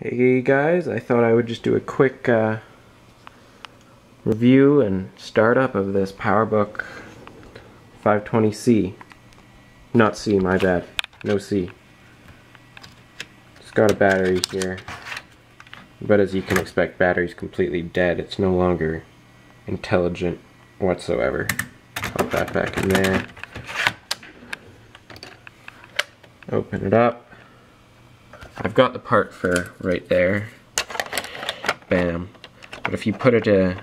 Hey guys, I thought I would just do a quick review and startup of this PowerBook 520C. Not C, my bad. No C. It's got a battery here, but as you can expect, battery's completely dead. It's no longer intelligent whatsoever. Pop that back in there. Open it up. I've got the part for right there. Bam. But if you put it in,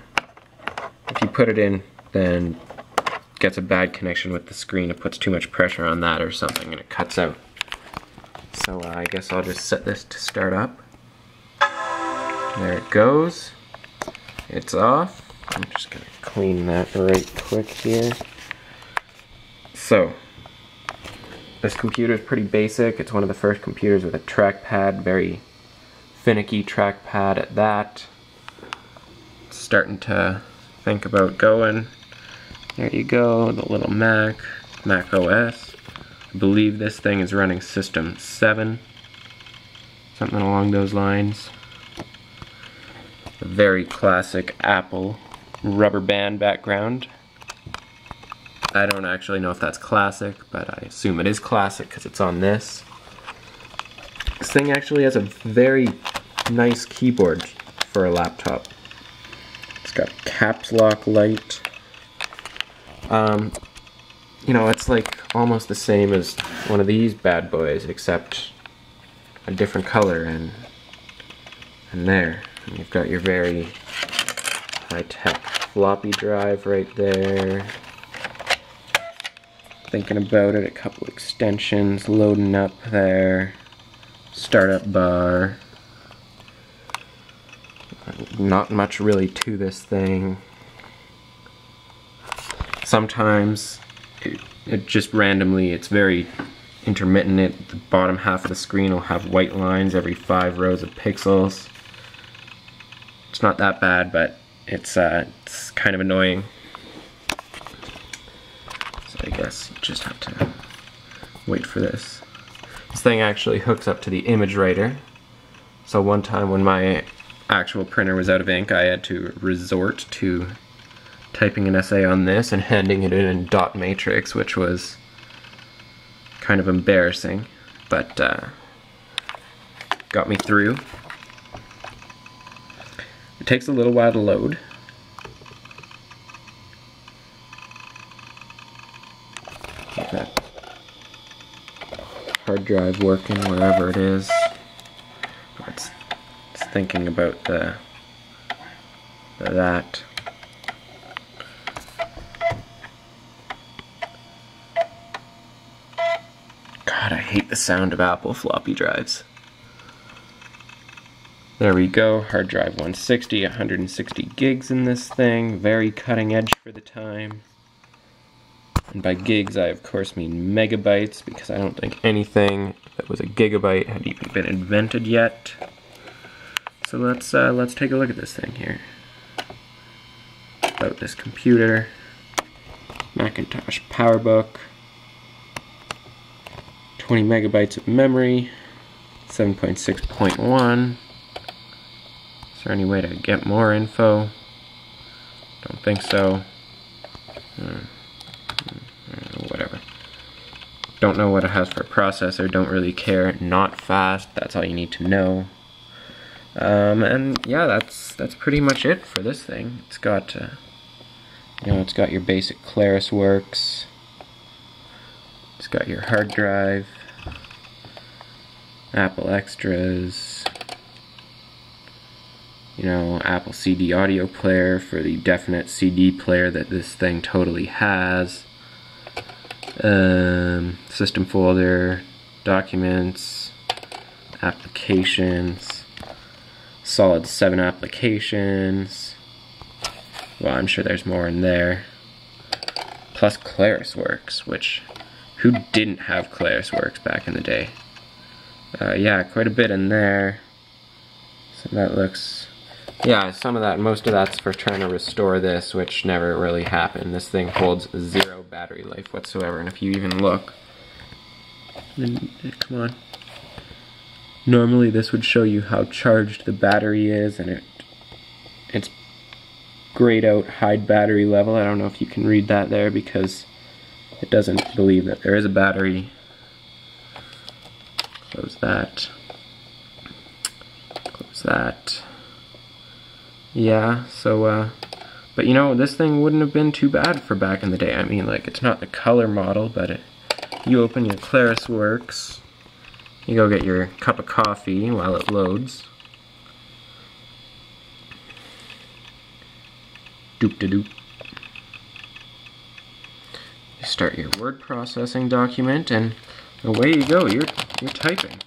then it gets a bad connection with the screen. It puts too much pressure on that or something and it cuts out. So I guess I'll just set this to start up. There it goes. It's off. I'm just gonna clean that right quick here. So this computer is pretty basic. It's one of the first computers with a trackpad, very finicky trackpad at that. It's starting to think about going. There you go, the little Mac OS. I believe this thing is running System 7, something along those lines. A very classic Apple rubber band background. I don't actually know if that's classic, but I assume it is classic because it's on this. This thing actually has a very nice keyboard for a laptop. It's got caps lock light. You know, it's like almost the same as one of these bad boys, except a different color and there. And you've got your very high-tech floppy drive right there. Thinking about it, a couple extensions loading up there. Startup bar. Not much really to this thing. Sometimes it just randomly, it's very intermittent. The bottom half of the screen will have white lines every 5 rows of pixels. It's not that bad, but it's kind of annoying. I guess you just have to wait for this. This thing actually hooks up to the image writer. So one time when my actual printer was out of ink, I had to resort to typing an essay on this and handing it in dot matrix, which was kind of embarrassing, but got me through. It takes a little while to load. Get that hard drive working wherever it is. It's thinking about that. God, I hate the sound of Apple floppy drives. There we go, hard drive 160, 160 gigs in this thing, very cutting edge for the time. And by gigs, I of course mean megabytes, because I don't think anything that was a gigabyte had even been invented yet. So let's take a look at this thing here. About this computer, Macintosh PowerBook, 20 megabytes of memory, 7.6.1. Is there any way to get more info? Don't think so. Whatever. Don't know what it has for a processor, don't really care. Not fast, that's all you need to know. And yeah, that's pretty much it for this thing. It's got you know, it's got your basic ClarisWorks. It's got your hard drive, Apple Extras, you know, Apple CD audio player for the definite CD player that this thing totally has. System folder, documents, applications, solid 7 applications. Well, I'm sure there's more in there. Plus ClarisWorks, which, who didn't have ClarisWorks back in the day? Yeah, quite a bit in there. So that looks, yeah, some of that, most of that's for trying to restore this, which never really happened. This thing holds 0 battery life whatsoever, and if you even look, then, come on, Normally this would show you how charged the battery is, and it's grayed out hide battery level. I don't know if you can read that there because it doesn't believe that there is a battery. Close that. Close that. Yeah, so but you know, this thing wouldn't have been too bad for back in the day. I mean, like, it's not the color model, but you open your ClarisWorks, you go get your cup of coffee while it loads. Doop-de-doop. You start your word processing document, and away you go, you're typing.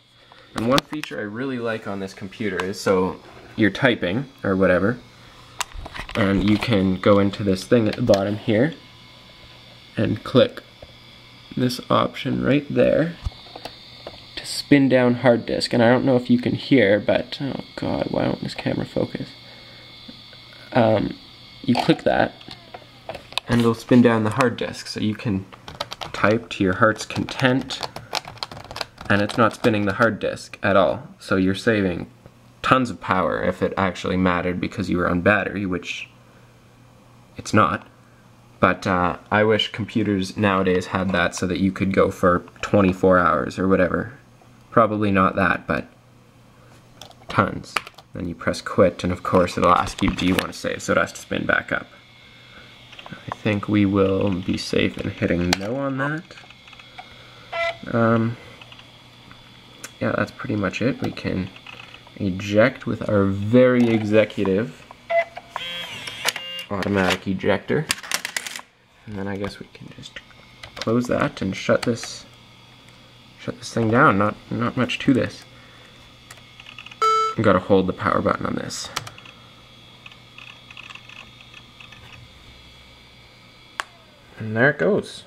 And one feature I really like on this computer is, so you're typing, or whatever, and you can go into this thing at the bottom here, and click this option right there to spin down hard disk. And I don't know if you can hear, but, oh god, why won't this camera focus? You click that, and it'll spin down the hard disk, so you can type to your heart's content, and it's not spinning the hard disk at all. So you're saving tons of power if it actually mattered because you were on battery, which it's not. But I wish computers nowadays had that so that you could go for 24 hours or whatever. Probably not that, but tons. Then you press quit, and of course it'll ask you, do you want to save? So it has to spin back up. I think we will be safe in hitting no on that. Yeah, that's pretty much it. We can eject with our very executive automatic ejector. And then I guess we can just close that and shut this thing down. Not much to this. You gotta hold the power button on this. And there it goes.